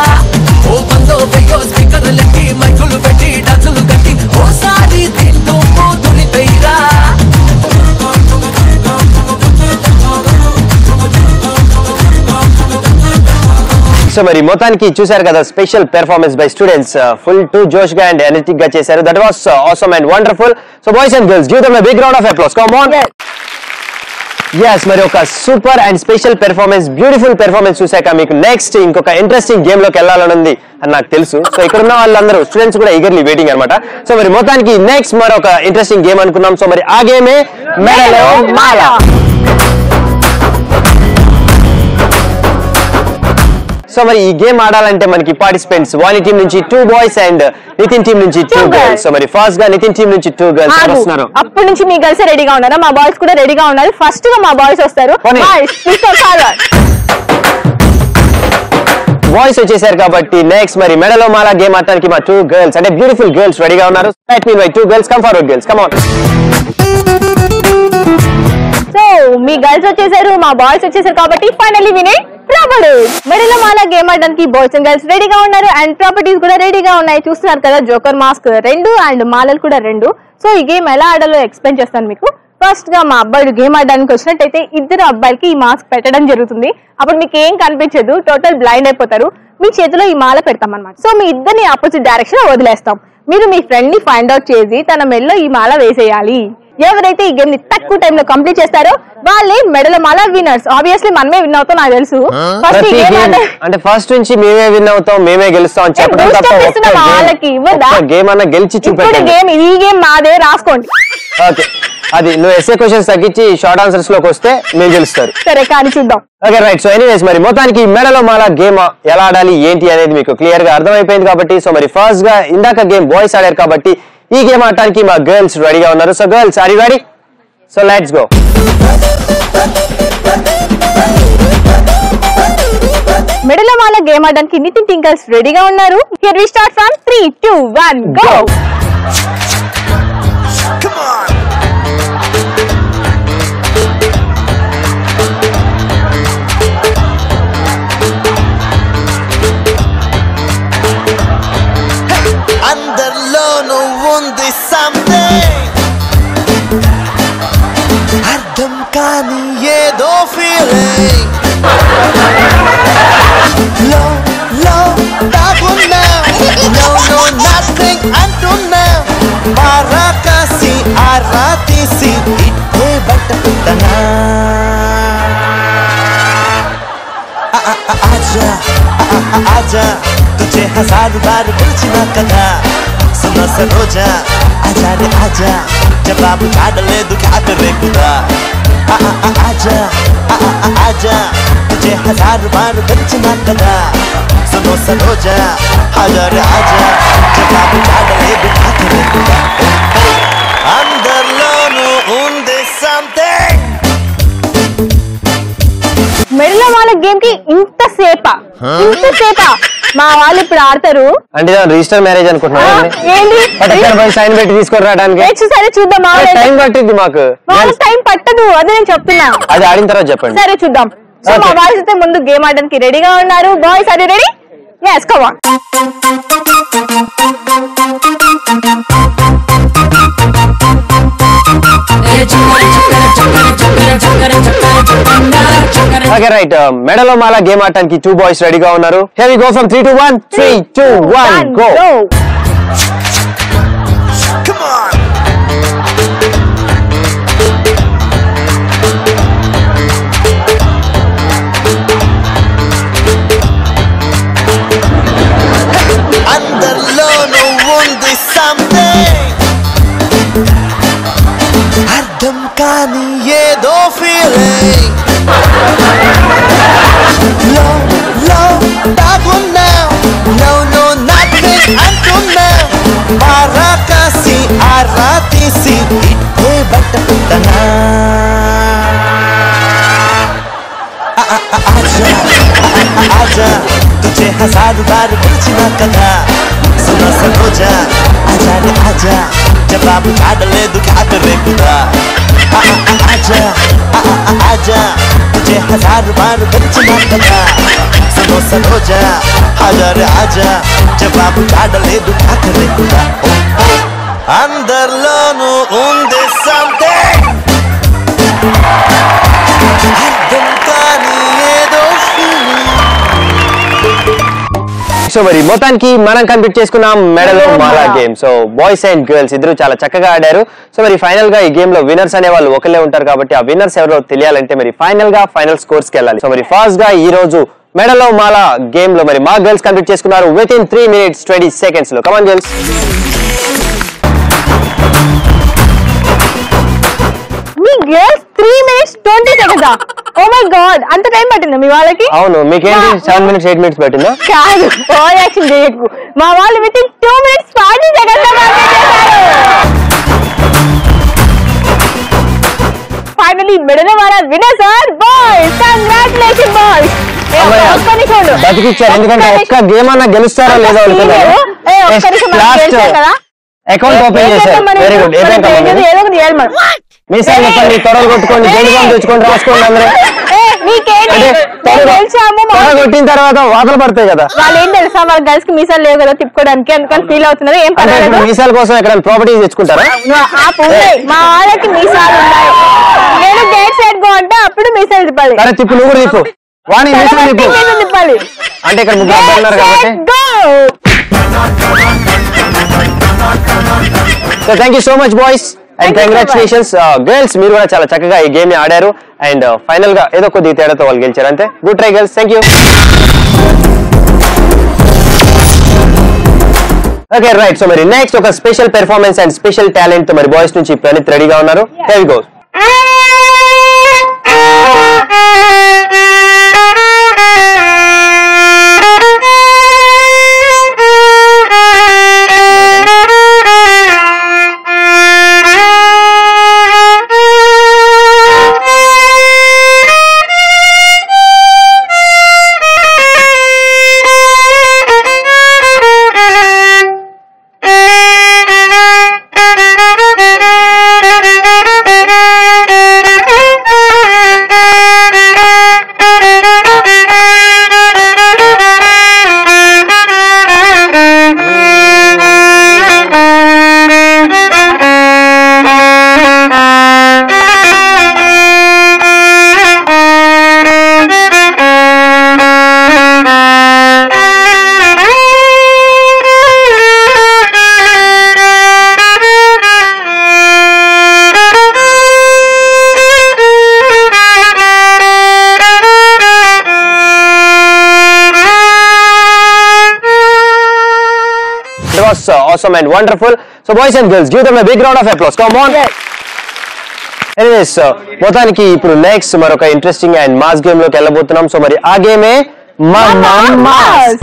ఓ పందో పెయ్యో స్పీకర్లకి మైకులు పెట్టి డాన్సులు కట్టి ఓసారి తింటూ దులిపేరా. సో మరి మొత్తానికి చూశారు కదా special performance by students full to జోష్ గా అండ్ ఎనర్జిటిక్ గా చేశారు. That was awesome and wonderful. So boys and girls give them a big round of applause. Come on. yes మరి ఒక super and special performance beautiful performance చూసాక మీకు next ఇంకొక interesting game లోకి వెళ్ళాలని ఉంది అని నాకు తెలుసు. సో ఇక్కడ ఉన్న వాళ్ళందరూ స్టూడెంట్స్ కూడా ఈగర్లీ వెయిటింగ్ అనమాట. సో మరి మొత్తానికి నెక్స్ట్ మరొక ఇంట్రెస్టింగ్ గేమ్ అనుకున్నాం. సో మరి ఆ గేమే మెడలో మాల. సో మరి ఈ గేమ్ ఆడాలంటే మనకి పార్టిసిపెంట్స్ వాణి టీం నుంచి 2 బాయ్స్ అండ్ నితిన్ టీం నుంచి 2 గర్ల్స్. సో మరి ఫస్ట్ గా నితిన్ టీం నుంచి 2 గర్ల్స్ వస్తున్నారు. అప్పటి నుంచి మీ గర్ల్స్ రెడీగా ఉన్నారా? మా బాయ్స్ కూడా రెడీగా ఉన్నారు. ఫస్ట్ గా మా బాయ్స్ వస్తారు. బాయ్స్ వచ్చేసారు కాబట్టి నెక్స్ట్ మరి మెడలో మాల గేమ్ ఆడటానికి మా 2 గర్ల్స్ అంటే బ్యూటిఫుల్ గర్ల్స్ రెడీగా ఉన్నారు. Let me 2 girls come forward girls come on. So me girls వచ్చేసారు, మా బాయ్స్ వచ్చేసారు కాబట్టి ఫైనల్లీ వినే ప్రాపర్టీస్. మెడలో మాల గేమ్ ఆడడానికి బాయ్స్ అండ్ గర్ల్స్ రెడీగా ఉన్నారు అండ్ ప్రాపర్టీస్ కూడా రెడీగా ఉన్నాయి. చూస్తున్నారు కదా, జోకర్ మాస్క్ 2 అండ్ మాలలు కూడా 2. సో ఈ గేమ్ ఎలా ఆడాలో ఎక్స్ప్లెయిన్ చేస్తాను మీకు. ఫస్ట్ గా మా అబ్బాయిలు గేమ్ ఆడడానికి వచ్చినట్టయితే ఇద్దరు అబ్బాయిలకి ఈ మాస్క్ పెట్టడం జరుగుతుంది. అప్పుడు మీకు ఏం కనిపించదు, టోటల్ బ్లైండ్ అయిపోతారు. మీ చేతిలో ఈ మాల పెడతాం అన్నమాట. సో మీ ఇద్దరిని ఆపోజిట్ డైరెక్షన్ వదిలేస్తాం. మీరు మీ ఫ్రెండ్ ని ఫైండ్ అవుట్ చేసి తన మెడలో ఈ మాల వేసేయాలి. ఎవరైతే ఈ గేమ్ ని తక్కువ టైం లో కంప్లీట్ చేస్తారో వాళ్ళే మెడల మాల విన్నర్స్. ఆబ్వియస్లీ మనమే విన్ అవుతాం, నాకు తెలుసు. ఫస్ట్ అంటే ఫస్ట్ నుంచి మేమే విన్ అవుతాం, మేమే గెలుస్తాం అని చెప్పడం తప్ప వాళ్ళకి గేమ్ అన్న గెలిచి చూపెట్టండి. గేమ్ ఈ గేమ్ మాదే, రాసుకోండి. ఓకే, అది నువ్వు ఎస్ఏ క్వశ్చన్స్ తగ్గించి షార్ట్ ఆన్సర్స్ లోకి వస్తే మేము గెలుస్తారు. సరే కానీ చూద్దాం. Okay right. సో ఎనీవేస్ మరి మొత్తానికి మెడలో మాల గేమ్ ఎలా ఆడాలి ఏంటి అనేది మీకు క్లియర్ గా అర్థమైపోయింది కాబట్టి సో మరి ఫస్ట్ గా ఇందాక గేమ్ బాయ్స్ ఆడారు కాబట్టి ఈ గేమ్ ఆడటానికి మా గర్ల్స్ రెడీగా ఉన్నారు. So girls are you ready? So let's go. మెడలో మాల గేమ్ ఆడడానికి నితిన్ టింకల్స్ రెడీగా ఉన్నారు. Here we start from 3 2 1 go. అందరిలోనూ ఉంది సంథింగ్, అర్థం కాని ఏదో ఫీలింగ్, లో లో దాగున్నా, నో నో నథింగ్ అంటున్నా, మారా కాసి ఆరా తీసి ఇట్టే బట్ట పుట్టనా. आजा आजा तुझे 1000 बार पूछना कदा, सुनो सरोजा आजा रे आजा, जवाब छाड़ ले तू क्या करे खुदा. आजा आजा तुझे 1000 बार पूछना कदा, सुनो सरोजा आजा रे आजा, जवाब छाड़ ले तू क्या करे खुदा. अंदर लोनू ఉందే something. మెడలో మాల గేమ్ కి ఇంతసేపా మా వాళ్ళు ఇప్పుడు ఆడతారు. అంటే రిజిస్టర్ మ్యారేజ్ అనుకుంటున్నాను. సైన్ పెట్టి తీసుకొని రావడానికి సరే చూద్దాం. టైం పట్టింది మాకు. టైం పట్టదు, అదే నేను చెప్తున్నా. అది ఆడిన తర్వాత చెప్పండి. సరే చూద్దాం. సో మా బాయ్స్ అయితే ముందు గేమ్ ఆడడానికి రెడీగా ఉన్నారు. Boys are you ready? yes come on. Okay right. మెడలో మాల గేమ్ ఆడటానికి 2 బాయ్స్ రెడీగా ఉన్నారు. Here we go from 3 to 1 3 2 1 go. Come on. అందరిలోనూ ఉంది something, అర్థం కాని ఏదో ఫీలింగ్, లో లో దాగున్నా, నో నో నథింగ్ అంటున్నా, మారా కాసి ఆరా తీసి ఇట్టే బట్ట పుట్టనా. आजा आजा तुझे 1000 बार पूछना कदा, सुनो सरोजा आजा रे आजा, जवाब छाड़ ले तू क्या करे खुदा. आजा आजा तुझे 1000 बार पूछना कदा, सुनो सरोजा आजा रे आजा, जवाब छाड़ ले तू क्या करे खुदा. అందరిలోనూ ఉంది something, అర్థం కాని ఏదో ఫీలింగ్. సో మరి మొత్తానికి మనం కంప్లీట్ చేసుకున్నాం మెడలో మాల game. So boys and girls ఇద్దరు చాలా చక్కగా ఆడారు. సో మరి ఫైనల్ గా ఈ గేమ్ లో విన్నర్స్ అనే వాళ్ళు ఒకళ్ళే ఉంటారు కాబట్టి ఆ విన్నర్స్ ఎవరో తెలియాలంటే మరి ఫైనల్ గా ఫైనల్ స్కోర్స్ కి వెళ్ళాలి. సో మరి ఫస్ట్ గా ఈ రోజు మెడలో మాల గేమ్ లో మరి మా గర్ల్స్ కంప్లీట్ చేసుకున్నారు విత్ ఇన్ 3 minutes 20 seconds లో. కమాన్ గర్ల్స్. మీ girls 3 minutes 20 seconds. Oh my god, అంత టైం పట్టిందా మీ వాళ్ళకి? అవును, మీకేంటి 7 minutes 8 minutes పట్టిందా? కాదు, ఓవర్ యాక్షన్ చేయకు. మా వాళ్ళు విత్ ఇన్ 2 minutes 40 seconds లో కంప్లీట్ చేశారు. ఫైనలీ మెడలవాడ winner sir boys. Congratulation boys. బతికిచ్చారు, ఎందుకంటే ఒక్క గేమ్ అన్నా గెలుస్తారో లేదో అకౌంట్ ఓపెన్ చేశారు. Very good. మీ సార్ చెప్పండి, తొడలు కొట్టుకోండి, గెలుపు తెచ్చుకోండి, రాసుకోండి అందరూ. కొట్టిన తర్వాత వాతలు పడతాయి కదా. వాళ్ళు ఏం తెలుసా, వాళ్ళ గర్ల్స్ కి మీసాలు లేవు కదా తిప్పుకోవడానికి, అందుకని ఫీల్ అవుతున్నారు. ఏం పర్వాలేదు, మీసాల కోసం ఎక్కడ ప్రాపర్టీస్ తెచ్చుకుంటారా? మా వాళ్ళకి మీసాలు ఉన్నాయి. నేను గేట్ సైడ్ గో అంటే అప్పుడు మీసాలు తిప్పాలి. సరే తిప్పు, నువ్వు కూడా తిప్పు. వాణి మీసాలు తిప్పాలి అంటే ఇక్కడ ముగ్గురు అబ్బాయిలు ఉన్నారు కాబట్టి. So thank you so much boys and congratulations girls. మీరు కూడా చాలా చక్కగా ఈ గేమ్ ని ఆడారు అండ్ ఫైనల్ గా ఏదో కొద్ది తేడాతో వాళ్ళు గెలిచారు అంతే. Good try girls, thank you. Okay right. So మరి నెక్స్ట్ ఒక special performance and special talent తో మరి బాయ్స్ నుంచి ప్రణీత్ రెడీగా ఉన్నారు. Here we go. Awesome and wonderful. So boys and girls, give them a big round of applause. Come on. Anyways, మొత్తానికి ఇప్పుడు next మరొక ఇంట్రెస్టింగ్ అండ్ మాస్ గేమ్ లోకి వెళ్ళబోతున్నాం. So మరి ఆ గేమే మమ్మమ్ మాస్.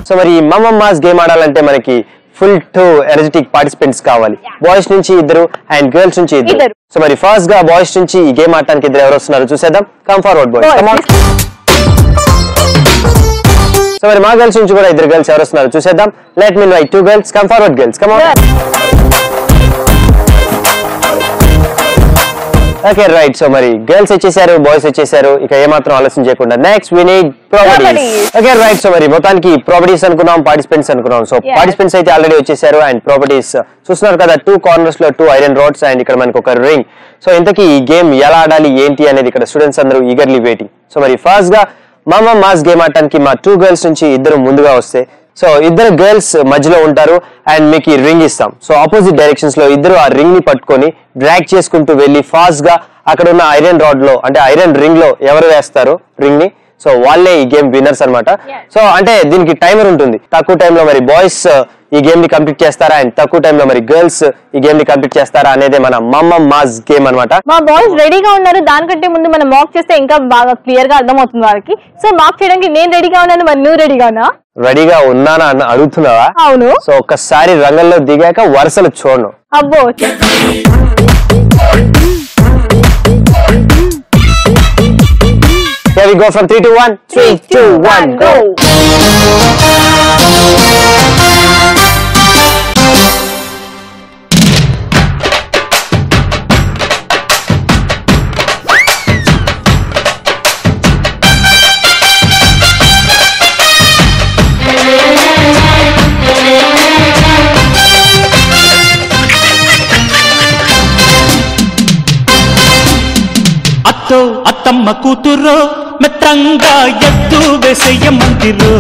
సో మరి ఈ మమ్మమ్ మాస్ గేమ్ ఆడాలంటే మనకి ఫుల్ టు ఎనర్జెటిక్ పార్టిసిపెంట్స్ కావాలి. బాయ్స్ నుంచి ఇద్దరు అండ్ గర్ల్స్ నుంచి ఇద్దరు. సో మరి ఫస్ట్ గా బాయ్స్ నుంచి ఈ గేమ్ ఆడటానికి ఇద్దరు ఎవరు వస్తున్నారు చూసేద్దాం. Come forward boys, come on. So మరి మా గర్ల్స్ నుంచి కూడా ఇద్దరు గర్ల్స్ ఎవరు వస్తున్నారు చూసేద్దాం. Let me invite 2 girls. Come forward girls, come on. Okay right. So మరి గర్ల్స్ వచ్చేసారు, బాయ్స్ వచ్చేసారు. ఇక ఏమాత్రం ఆలస్యం చేయకుండా next we need properties. Okay right. So మరి మొత్తానికి ప్రాపర్టీస్ అనుకున్నాం, పార్టిసిపెంట్స్ అనుకున్నాం. సో పార్టిసిపెంట్స్ అయితే ఆల్రెడీ వచ్చేసారు అండ్ ప్రాపర్టీస్ చూస్తున్నారు కదా. 2 corners లో 2 iron rods అండ్ ఇక్కడ మనకి ఒక రింగ్. సో ఇంతకీ ఈ గేమ్ ఎలా ఆడాలి ఏంటి అనేది ఇక్కడ స్టూడెంట్స్ అందరూ ఈగర్లీ వెయిటింగ్. సో మరి ఫస్ట్ గా మమ్మమ్ మాస్ గేమ్ ఆడటానికి మా 2 girls నుంచి ఇద్దరు ముందుగా వస్తే, సో ఇద్దరు గర్ల్స్ మధ్యలో ఉంటారు అండ్ మీకు ఈ రింగ్ ఇస్తాం. సో ఆపోజిట్ డైరెక్షన్స్ లో ఇద్దరు ఆ రింగ్ ని పట్టుకొని డ్రాగ్ చేసుకుంటూ వెళ్ళి ఫాస్ట్ గా అక్కడ ఉన్న ఐరన్ రాడ్ లో అంటే ఐరన్ రింగ్ లో ఎవరు వేస్తారు రింగ్ ని, సో వాళ్ళే ఈ గేమ్ విన్నర్స్ అన్నమాట. సో అంటే దీనికి టైమర్ ఉంటుంది. తక్కువ టైంలో మరి బాయ్స్ ఈ గేమ్ ని కంప్లీట్ చేస్తారా అండ్ తక్కువ టైంలో మరి గర్ల్స్ ఈ గేమ్ ని కంప్లీట్ చేస్తారా అనేది మన మమ్మమ్ మాస్ గేమ్ అన్నమాట. మా బాయ్స్ రెడీగా ఉన్నారు. దానికంటే ముందు మనం మాక్ చేస్తే ఇంకా బాగా క్లియర్ గా అర్థమవుతుంది వాళ్ళకి. సో మాక్ చేయడానికి నేను రెడీగా ఉన్నాను, మరి నువ్వు రెడీగా ఉన్నా? రెడీగా ఉన్నానా అన్న అడుగుతున్నావా? అవును. సో ఒక్కసారి రంగంలో దిగాక వరుసలు చూడను. అబ్బో. Here we go from 3 to 1. 3, 2, 1, go. అత్తో అత్తమ్మ కూతురో మెత్తంగా ఎత్తు వేసేయమంటిరో.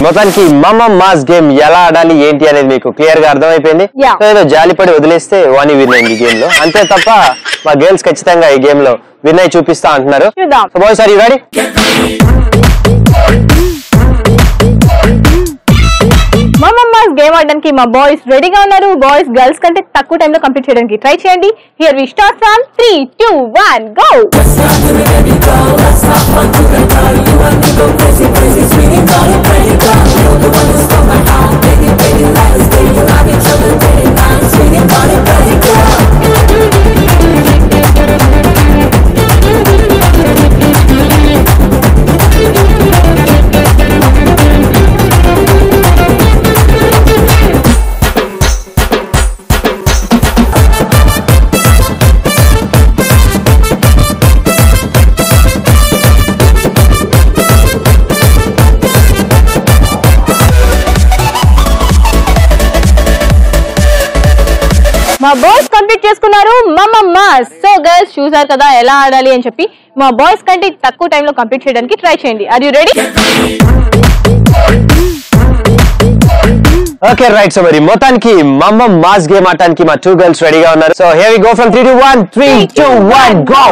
మొత్తానికి మమ్మమ్ మాస్ గేమ్ ఎలా ఆడాలి ఏంటి అనేది మీకు క్లియర్ గా అర్థమైపోయింది. ఏదో జాలిపడి వదిలేస్తే వాణి విన్ అయింది ఈ గేమ్ లో, అంతే తప్ప మా గర్ల్స్ ఖచ్చితంగా ఈ గేమ్ లో విన్ అయి చూపిస్తా అంటున్నారు. So boys are you ready? మమ్మమ్ మాస్ గేమ్ గేమ్ ఆడడానికి మా బాయ్స్ రెడీగా ఉన్నారు. బాయ్స్ గర్ల్స్ కంటే తక్కువ టైంలో కంప్లీట్ చేయడానికి ట్రై చేయండి. Here we start from 3, 2, 1 go. మా బాయ్స్ కంప్లీట్ చేసుకున్నారు మమ్మమ్మ. సో గర్ల్స్ చూసారు కదా ఎలా ఆడాలి అని చెప్పి. మా బాయ్స్ కంటే తక్కువ టైంలో కంప్లీట్ చేయడానికి ట్రై చేయండి. Are you ready? Okay right. So మరి మొత్తానికి మమ్మమ్ మాస్ గేమ్ ఆడటానికి మా 2 గర్ల్స్ రెడీగా ఉన్నారు. So here we go from 3 to 1 3 2 1 go.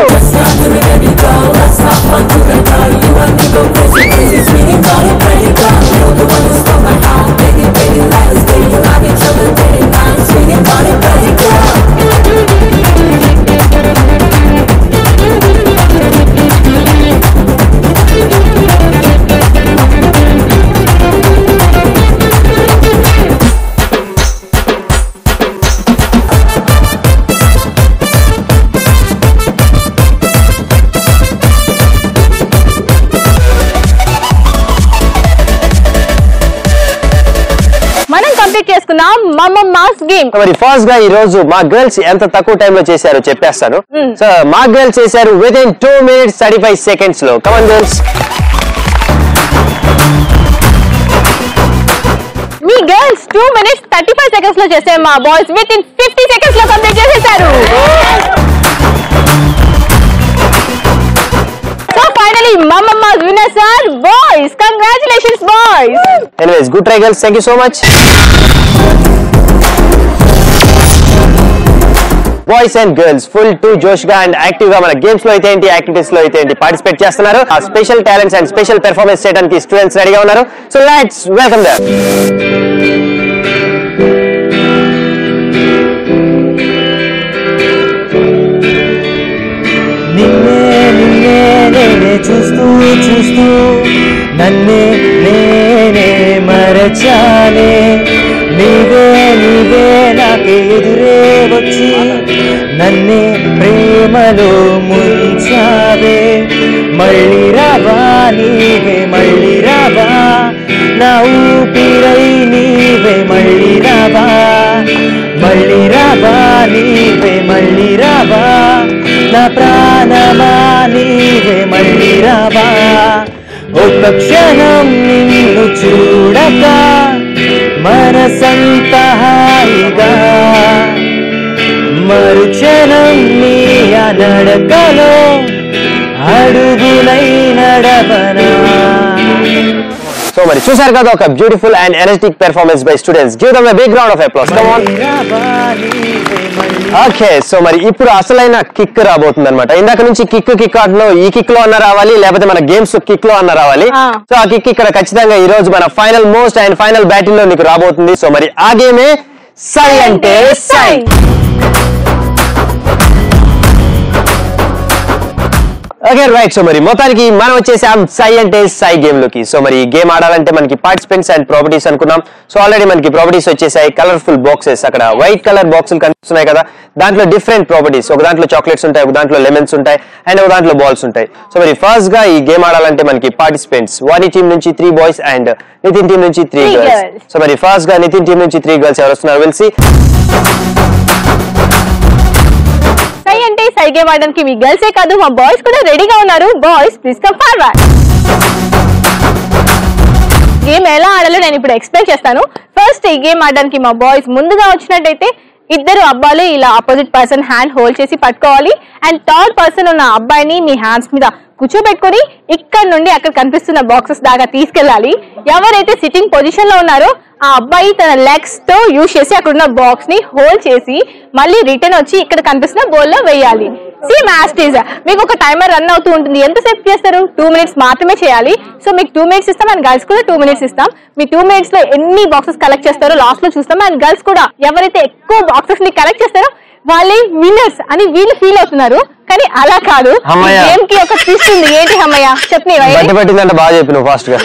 చేసుకున్నాం మమ్మమ్ మాస్ గేమ్. మరి ఫస్ట్ గా ఈ రోజు మా గర్ల్స్ ఎంత తక్కువ టైం లో చేశారో చెప్పేస్తాను. సో మా గర్ల్స్ చేశారు విత్ ఇన్ 2 minutes 35 seconds లో. Come on girls. మీ గర్ల్స్ 2 minutes 35 seconds లో చేస్తే మా బాయ్స్ విత్ ఇన్ 50 seconds లో కంప్లీట్ చేసేశారు. సో ఫైనలీ మమ్మమ్ mass winners are boys. Congratulations boys. Anyways good try girls. Thank you so much. Boys and girls full to జోష్ గా and active గా మన గేమ్స్ లో అయితే ఏంటి, యాక్టివిటీస్ లో అయితే ఏంటి పార్టిసిపేట్ చేస్తున్నారు. ఆ special talents and special performance చేయడానికి స్టూడెంట్స్ రెడీగా ఉన్నారు. So let's welcome them. నిన్నే చూస్తూ చూస్తూ నన్నే నేనే మరచానే, నీవే నీవే నాకే ఎదురే వచ్చి నన్నే ప్రేమలో ముంచావే. మళ్ళీ రావా నీవే మళ్ళీ రావా, నా ఊపిరై నీవే మళ్ళీ రావా. మళ్ళీ రావా నీవే మళ్ళీ రావా, నా ప్రాణమా నీవే మళ్ళీ రావా. ఒక్క క్షణం నిన్ను చూడక మనసంత హాయిగా, మరుక్షణం నీ నడకలో అడుగులై నడవనా. సో మరి చూసారు కదా ఒక beautiful and energetic performance by students. Give them a big round of applause. Come on. Okay so మరి ఇప్పుడు అసలైన కిక్ రాబోతుంది అనమాట. ఇందాక నుంచి కిక్ ఆటలో ఈ కిక్ లో అన్న రావాలి, లేకపోతే మన గేమ్స్ కిక్ లో అన్న రావాలి. సో ఆ కిక్ ఇక్కడ ఖచ్చితంగా ఈ రోజు మన final most and final battle లో నీకు రాబోతుంది. సో మరి ఆ గేమే సై అంటే సై. Okay right. సో మరి మొత్తానికి మనం వచ్చేసాం సై అంటే సై గేమ్ లోకి. సో మరి ఈ గేమ్ ఆడాలంటే మనకి పార్టిసిపెంట్స్ అండ్ ప్రాపర్టీస్ అనుకున్నాం. సో ఆల్రెడీ మనకి ప్రాపర్టీస్ వచ్చేసాయి. కలర్ఫుల్ బాక్సెస్, అక్కడ వైట్ కలర్ బాక్సులు కనిపిస్తున్నాయి కదా, దాంట్లో డిఫరెంట్ ప్రాపర్టీస్. ఒక దాంట్లో చాక్లెట్స్ ఉంటాయి, ఒక దాంట్లో లెమన్స్ ఉంటాయి, అండ్ ఒక దాంట్లో బాల్స్ ఉంటాయి. సో మరి ఫస్ట్ గా ఈ గేమ్ ఆడాలంటే మనకి పార్టిసిపెంట్స్ వాణి టీం నుంచి 3 బాయ్స్ అండ్ నితిన్ టీం నుంచి 3 గర్ల్స్. సో మరి ఫస్ట్ గా నితిన్ టీం నుంచి 3 గర్ల్స్ ఎవరు వస్తున్నారు విల్ సీ. సై అంటే సై గేమ్ ఆడడానికి మీ గర్ల్సే కాదు మా బాయ్స్ కూడా రెడీగా ఉన్నారు. Boys please come forward. Game ఎలా ఆడాలో నేను ఇప్పుడు ఎక్స్ప్లెయిన్ చేస్తాను. ఫస్ట్ ఈ గేమ్ ఆడడానికి మా బాయ్స్ ముందుగా వచ్చినట్టయితే ఇద్దరు అబ్బాయిలు ఇలా ఆపోజిట్ పర్సన్ హ్యాండ్ హోల్డ్ చేసి పట్టుకోవాలి. అండ్ థర్డ్ పర్సన్ ఉన్న అబ్బాయిని మీ హ్యాండ్స్ మీద కూర్చోబెట్టుకొని ఇక్కడ నుండి అక్కడ కనిపిస్తున్న బాక్సెస్ దాకా తీసుకెళ్ళాలి. ఎవరైతే సిట్టింగ్ పొజిషన్ లో ఉన్నారో ఆ అబ్బాయి తన లెగ్స్ తో యూజ్ చేసి అక్కడ ఉన్న బాక్స్ ని హోల్డ్ చేసి మళ్ళీ రిటర్న్ వచ్చి ఇక్కడ కనిపిస్తున్న బౌల్ లో వేయాలి. సేమ్ యాస్టీజ్. మీకు ఒక టైమర్ రన్ అవుతూ ఉంటుంది. ఎంతసేపు చేస్తారు? 2 minutes మాత్రమే చేయాలి. సో మీకు 2 minutes ఇస్తాం అండ్ గర్ల్స్ కూడా 2 minutes ఇస్తాం. మీ 2 minutes లో ఎన్ని బాక్సెస్ కలెక్ట్ చేస్తారో లాస్ట్ లో చూస్తాం. అండ్ గర్ల్స్ కూడా ఎవరైతే ఎక్కువ బాక్సెస్ ని కలెక్ట్ చేస్తారో వాళ్ళే విన్నర్స్ అని వీళ్ళు ఫీల్ అవుతున్నారు. కానీ అలా కాదు, గేమ్ కి ఒక ట్విస్ట్ ఉంది. ఏంటి హమ్మయ్య చెప్పినంటే బాగా చెప్పిన ఫాస్ట్ గా.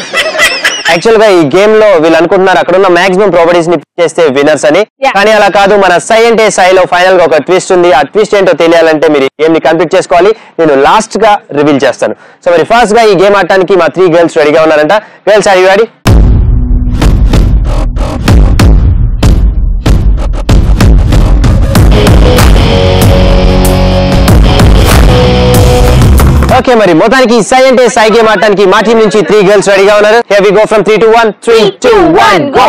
యాక్చువల్ గా ఈ గేమ్ లో వీళ్ళు అనుకుంటున్నారు అక్కడ ఉన్న మాక్సిమం ప్రాపర్టీస్ ని చేస్తే విన్నర్స్ అని. కానీ అలా కాదు, మన సై అంటే సైలో ఫైనల్ గా ఒక ట్విస్ట్ ఉంది. ఆ ట్విస్ట్ ఏంటో తెలియాలంటే మీరు గేమ్ ని కంప్లీట్ చేసుకోవాలి. నేను లాస్ట్ గా రివీల్ చేస్తాను. సో మరి ఫాస్ట్ గా ఈ గేమ్ ఆడటానికి మా 3 గర్ల్స్ రెడీగా ఉన్నారంట. Girls are you ready? Okay, మరి మొత్తానికి సై అంటే సై గేమ్ ఆడటానికి మా టీం నుంచి 3 గర్ల్స్ రెడీగా ఉన్నారు. Here we go from 3 to 1. 3 2 1 go.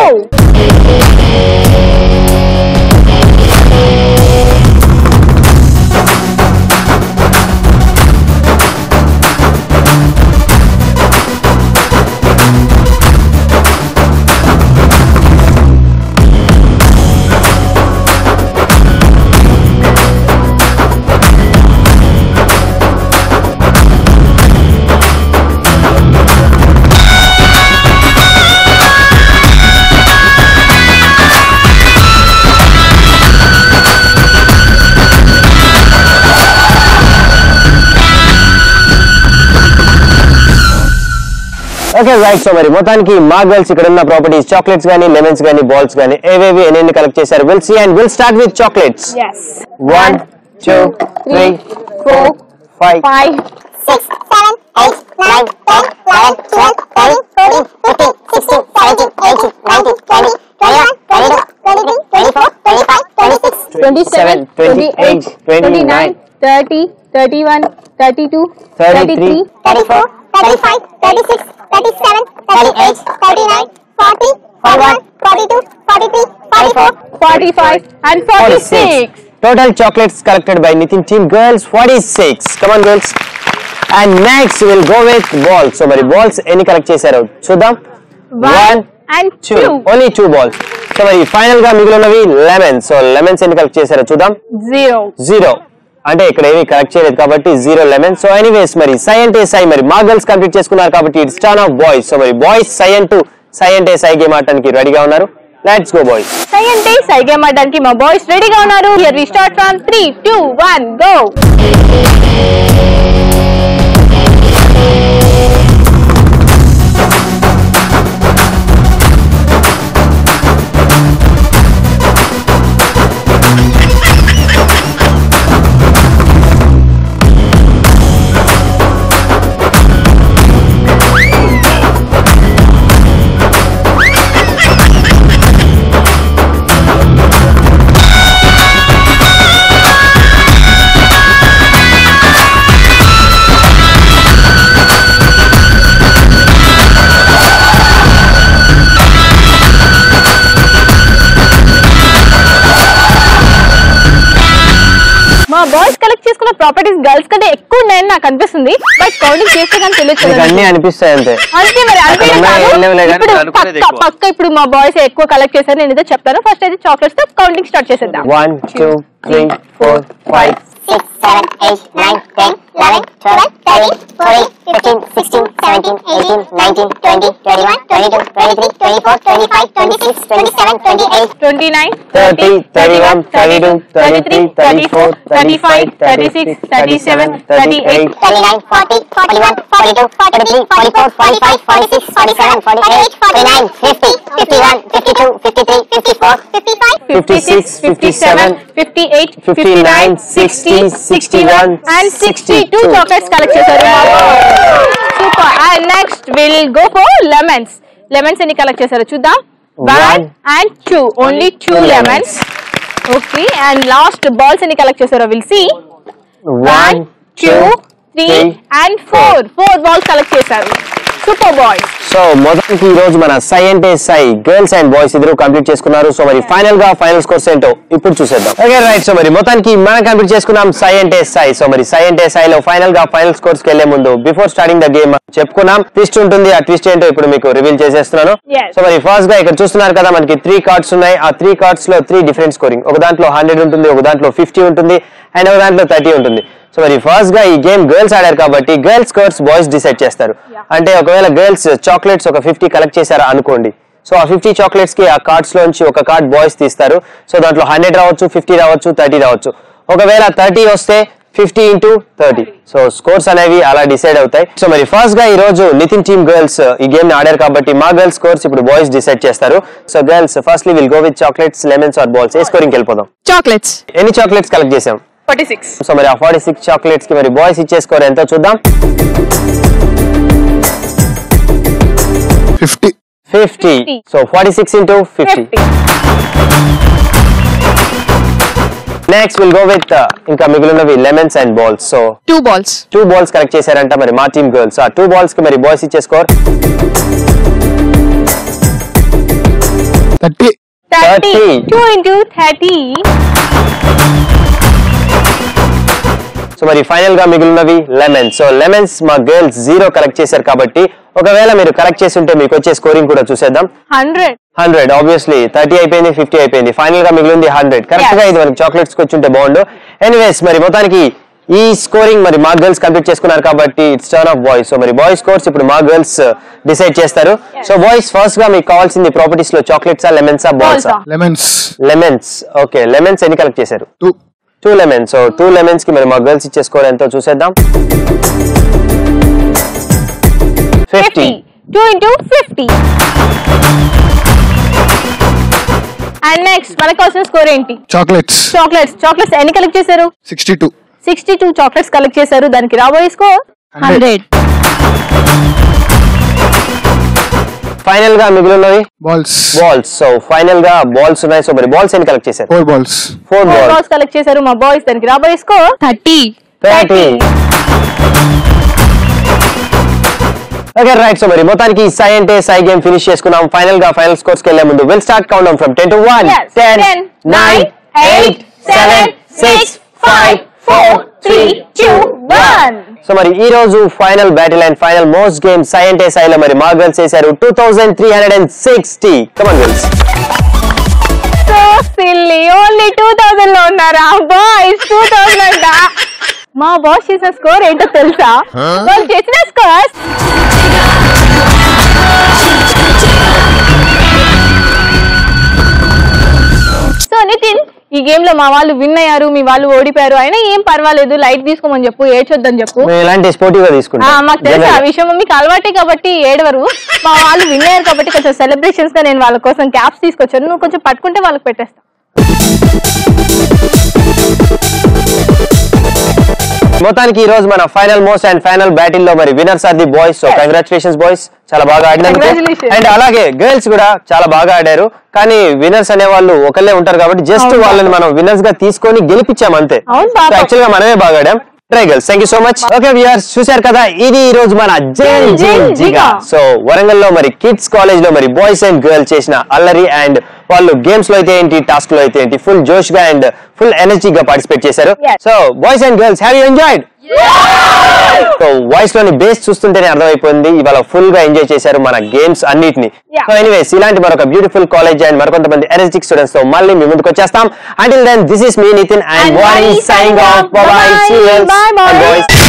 Okay right. So మరి మొత్తానికి మా గర్ల్స్ ఇక్కడ ఉన్న ప్రాపర్టీస్ చాక్లెట్స్ గానీ, లెమన్స్ గానీ, బాల్స్ గానీ ఏవేవి ఎన్ని కలెక్ట్ చేశారు will see and will start with chocolates. 1 2 3 4 5 6 7 8 9 10 11 12 13 14 15 16 17 18 19 20 21 22 23 24 25 26 27 28 29 30 31 32 33 34 35 36 37 38 39 40 41 42 43 44 45 and 46. Total chocolates collected by Nitin team girls 46. Come on girls. And next we'll go with balls. So many balls any collect chesaru chudam. 1 and 2. Only 2 balls. So many final ga migulunavi lemons. So lemons any collect chesaru chudam. 0 అంటే ఇక్కడ ఏవి collect చేయలేదు కాబట్టి 0 lemon. So anyways మరి సై అంటే సై మరి మా girls complete చేసుకున్నారు కాబట్టి it's turn off boys. So మరి బాయ్స్ సై అంటే సై గేమ్ ఆడటానికి రెడీగా ఉన్నారు. Let's go boys. సై అంటే సై గేమ్ ఆడటానికి మా బాయ్స్ రెడీగా ఉన్నారు. Here we start from 3 2 1 go. Boys collect చేసుకున్న ప్రాపర్టీస్ గర్ల్స్ కంటే ఎక్కువ ఉన్నాయని నాకు అనిపిస్తుంది. బట్ కౌంటింగ్ చేస్తే కానీ తెలియదు. అన్ని అనిపిస్తాయి అంతే. అంతే మరి పక్క ఇప్పుడు మా బాయ్స్ ఎక్కువ కలెక్ట్ చేశారు. నేను ఏదో చెప్తాను. ఫస్ట్ అయితే చాక్లెట్స్ తో కౌంటింగ్ స్టార్ట్ చేసేద్దాం. 1 2 3 4 5 6 7 8 9 10 11 12 13 14 15 16 17 18 19 20 21 22 23 24 25 26 27 28 29 30 31 32 33 34 35 36 37 38 39 40 41 42 43 44 45 46 47 48 49 50 51 52 53 54 55 56 57 58 59 60 61 and 62 chocolates collect చేశారు. Super. And next we'll go for lemons. Lemons ఎన్ని collect చేశారు చూద్దాం. 1 and 2. Only 2 lemons. Okay. And last balls ఎన్ని collect చేశారో we'll see. 1 2 3 and 4. 4 balls collect చేశారు. Super boys. సో మొదటికి ఈ రోజు మన సై అంటే సై గర్ల్స్ అండ్ బాయ్స్ ఇద్దరు కంప్లీట్ చేసుకున్నారు. సో మరి ఫైనల్ గా ఫైనల్ స్కోర్స్ ఏంటో ఇప్పుడు చూసేద్దాం. Okay right. సో మరి మొత్తానికి మనం కంప్లీట్ చేసుకున్నాం సై అంటే సై. సో మరి సై అంటే సై లో ఫైనల్ గా ఫైనల్ స్కోర్స్ కి వెళ్లే ముందు బిఫోర్ స్టార్టింగ్ ద గేమ్ చెప్పుకున్నాం ట్విస్ట్ ఉంటుంది. ఆ ట్విస్ట్ ఏంటో ఇప్పుడు మీకు రివీల్ చేసేస్తున్నాను. సో మరి ఫస్ట్ గా ఇక్కడ చూస్తున్నారు కదా మనకి 3 కార్డ్స్ ఉన్నాయి. ఆ 3 కార్డ్స్ లో 3 డిఫరెంట్ స్కోరింగ్. ఒక దాంట్లో 100 ఉంటుంది, ఒక దాంట్లో 50 ఉంటుంది అండ్ ఒక దాంట్లో 30 ఉంటుంది. సో మరి ఫస్ట్ గా ఈ గేమ్ గర్ల్స్ ఆడారు కాబట్టి గర్ల్స్ స్కోర్స్ బాయ్స్ డిసైడ్ చేస్తారు. అంటే ఒకవేళ గర్ల్స్ చాక్లెట్స్ ఒక 50 కలెక్ట్ చేశారా అనుకోండి, సో ఆ 50 చాక్లెట్స్ కి ఆ కార్డ్స్ లోంచి ఒక కార్డ్ బాయ్స్ తీస్తారు. సో దాంట్లో 100 రావచ్చు, 50 రావచ్చు, 30 రావచ్చు. ఒకవేళ 30 వస్తే 50 into 30. సో స్కోర్స్ అనేవి అలా డిసైడ్ అవుతాయి. సో మరి ఫస్ట్ గా ఈ రోజు నితిన్ టీమ్ గర్ల్స్ ఈ గేమ్ ని ఆడారు కాబట్టి మా గర్ల్స్ స్కోర్స్ ఇప్పుడు బాయ్స్ డిసైడ్ చేస్తారు. So girls firstly will go with chocolates, lemons or balls. ఏ స్కోరింగ్ వెళ్ళిపోదాం? చాక్లెట్స్. ఎన్ని చాక్లెట్స్ కలెక్ట్ చేసాం? 46. సో మరి ఆ 46 చాక్లెట్స్ కి మరి బాయ్స్ ఇచ్చే స్కోర్ ఎంతో చూద్దాం. 50. So 46 into 50. Next will go with ఇంకా మిగిలినవి lemons and balls. So 2 balls collect చేశారంట మరి మా టీమ్ గర్ల్స్. ఆ 2 balls కి మరి బాయ్స్ ఇచ్చే స్కోర్ 30. 2 into 30. సో మరి ఫైనల్ గా మిగిలినవి లెమన్స్. సో లెమన్స్ మా గర్ల్స్ 0 కలెక్ట్ చేశారు కాబట్టి ఒకవేళ మీరు కలెక్ట్ చేసి ఉంటే మీకు వచ్చే స్కోరింగ్ కూడా చూసేద్దాం. 100 ఆబ్వియస్లీ 30 అయిపోయింది, 50 అయిపోయింది, ఫైనల్ గా మిగిలింది 100. కరెక్ట్ గా ఇది మనకి చాక్లెట్స్ వచ్చి ఉంటే బాగుండు. ఎనీవేస్ మరి మొత్తానికి ఈ స్కోరింగ్ మరి మా గర్ల్స్ కంప్లీట్ చేసుకున్నారు కాబట్టి it's turn off boys. So మరి బాయ్స్ స్కోర్స్ ఇప్పుడు మా గర్ల్స్ డిసైడ్ చేస్తారు. సో బాయ్స్ ఫస్ట్ గా మీకు కావాల్సింది ప్రాపర్టీస్ లో చాక్లెట్సా, లెమన్సా, బాల్సా? లెమన్స్. ఓకే, లెమన్స్ ఎన్ని కలెక్ట్ చేశారు? 2 లెమన్స్. సో 2 లెమన్స్ కి మరి మా గర్ల్స్ ఇచ్చే స్కోర్ ఎంతో చూసేద్దాం. 50. 2 into 50. అండ్ నెక్స్ట్ మనకు కావాల్సిన స్కోర్ ఏంటి? చాక్లెట్స్ ఎన్ని కలెక్ట్ చేశారు? 62 చాక్లెట్స్ కలెక్ట్ చేశారు. దానికి రాబోయే స్కోర్ 100. ఫైనల్ గా మిగిలినవి బాల్స్. సో ఫైనల్ గా బాల్స్ ఉన్నాయి. సో మరి బాల్స్ ఎన్ని కలెక్ట్ చేశారు? 4 balls కలెక్ట్ చేశారు మా బాయ్స్. దానికి రాబోయే స్కోర్ 30. Okay right. సో మరి మొత్తానికి సై అంటే సై గేమ్ ఫినిష్ చేసుకున్నాం. ఫైనల్ గా ఫైనల్ స్కోర్స్ కి వెళ్లే ముందు will start count down from 10 to 1. 10, 9, 8, 7, 6, 5, 4, 3, 2, 1. So మరి ఈ రోజు final battle and final most game సై అంటే సై లో మరి మా గర్ల్స్ చేశారు 2360. Come on girls. So silly, only 2000 లో ఉన్నారా బాయ్స్? 2000 అంట. మా బాస్ చేసిన స్కోర్ ఏంటో తెలుసా? వాళ్ళు చేసిన స్కోర్ సో నితిన్, ఈ గేమ్ లో మా వాళ్ళు విన్ అయ్యారు, మీ వాళ్ళు ఓడిపోయారు, అయినా ఏం పర్వాలేదు, లైట్ తీసుకోమని చెప్పు, ఏడ్చొద్దని చెప్పు. మాకు తెలుసు ఆ విషయం, మీకు అలవాటే కాబట్టి ఏడవరు. మా వాళ్ళు విన్ అయ్యారు కాబట్టి కొంచెం సెలబ్రేషన్స్ గా నేను వాళ్ళ కోసం క్యాప్స్ తీసుకొచ్చాను. నువ్వు కొంచెం పట్టుకుంటే వాళ్ళకి పెట్టేస్తా. మొత్తానికి ఈ రోజు మన final most and final battle లో మరి winners are the boys. So congratulations boys, చాలా బాగా ఆడినందుకు. అండ్ అలాగే గర్ల్స్ కూడా చాలా బాగా ఆడారు. కానీ విన్నర్స్ అనే వాళ్ళు ఒకళ్ళే ఉంటారు కాబట్టి జస్ట్ వాళ్ళని మనం విన్నర్స్ గా తీసుకొని గెలిపించాం అంతే. యాక్చువల్ గా మనమే బాగా ఆడాం. Try girls, thank you so much. Okay viewers, చూశారు కదా, ఇది ఈ రోజు మన జిగా. సో వరంగల్ లో మరి కిడ్స్ కాలేజ్ లో మరి బాయ్స్ అండ్ గర్ల్స్ చేసిన అల్లరి అండ్ వాళ్ళు గేమ్స్ లో అయితే ఏంటి, టాస్క్ లో అయితే ఏంటి, ఫుల్ జోష్ గా అండ్ ఫుల్ ఎనర్జీ గా పార్టిసిపేట్ చేశారు. So boys and girls, have you enjoyed? So voice లోని బేస్ చూస్తుంటేనే అర్థమైపోయింది ఇవాళ ఫుల్ గా ఎంజాయ్ చేశారు మన గేమ్స్ అన్నిటిని. సో ఎనీవేస్, ఇలాంటి మరొక బ్యూటిఫుల్ కాలేజ్ అండ్ మరికొంతమంది ఎనర్జెటిక్ స్టూడెంట్స్ తో మళ్ళీ మీ ముందుకు వచ్చేస్తాం. అంటిల్ దెన్, దిస్ ఇస్ మీ Nitin and Vani signing off. Bye by.